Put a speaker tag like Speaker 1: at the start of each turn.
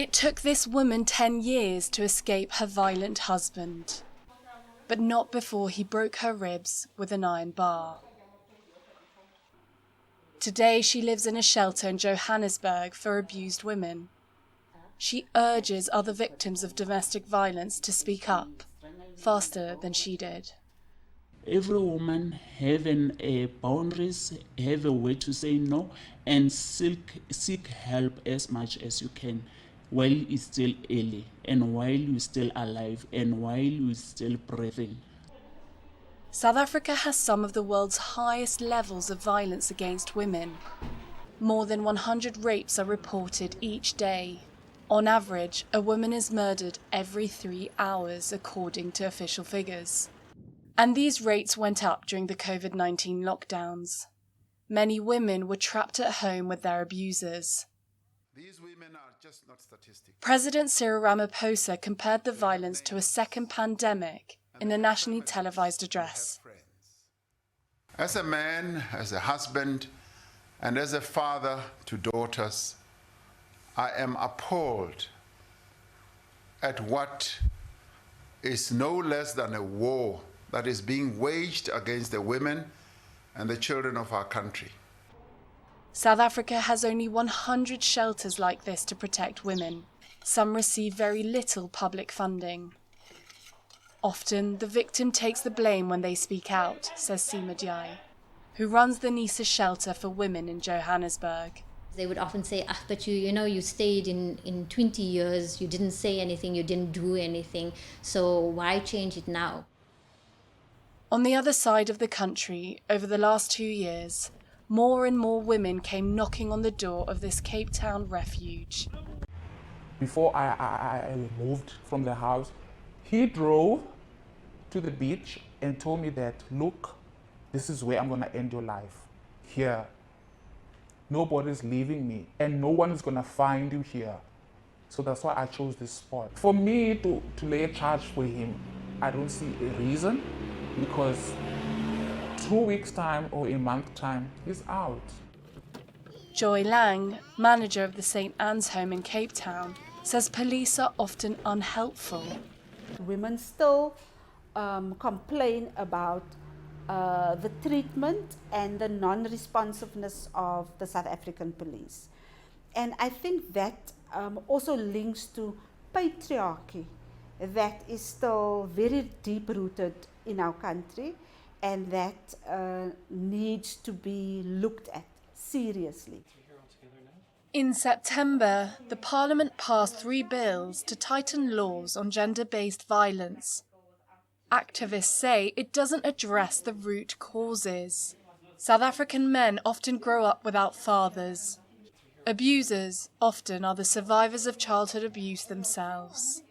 Speaker 1: It took this woman 10 years to escape her violent husband, but not before he broke her ribs with an iron bar. Today she lives in a shelter in Johannesburg for abused women. She urges other victims of domestic violence to speak up faster than she did.
Speaker 2: Every woman having boundaries, have a way to say no, and seek help as much as you can while it's still early, and while you're still alive, and while you're still breathing.
Speaker 1: South Africa has some of the world's highest levels of violence against women. More than 100 rapes are reported each day. On average, a woman is murdered every 3 hours, according to official figures. And these rates went up during the COVID-19 lockdowns. Many women were trapped at home with their abusers.
Speaker 3: These women are just not statistics.
Speaker 1: President Cyril Ramaphosa compared the violence to a second pandemic in a nationally televised address.
Speaker 3: As a man, as a husband, and as a father to daughters, I am appalled at what is no less than a war that is being waged against the women and the children of our country.
Speaker 1: South Africa has only 100 shelters like this to protect women. Some receive very little public funding. Often, the victim takes the blame when they speak out, says Sima Dyai, who runs the Nisa shelter for women in Johannesburg.
Speaker 4: They would often say, but you stayed in 20 years, you didn't say anything, you didn't do anything, so why change it now?
Speaker 1: On the other side of the country, over the last 2 years, more and more women came knocking on the door of this Cape Town refuge.
Speaker 5: Before I moved from the house, he drove to the beach and told me that, look, this is where I'm going to end your life, here. Nobody's leaving me, and no one is going to find you here. So that's why I chose this spot. For me to lay a charge for him, I don't see a reason, because 2 weeks' time or a month time, he's out.
Speaker 1: Joy Lang, manager of the St. Anne's home in Cape Town, says police are often unhelpful.
Speaker 6: Women still complain about the treatment and the non-responsiveness of the South African police. And I think that also links to patriarchy that is still very deep-rooted in our country, and that needs to be looked at seriously.
Speaker 1: In September, the Parliament passed 3 bills to tighten laws on gender-based violence. Activists say it doesn't address the root causes. South African men often grow up without fathers. Abusers often are the survivors of childhood abuse themselves.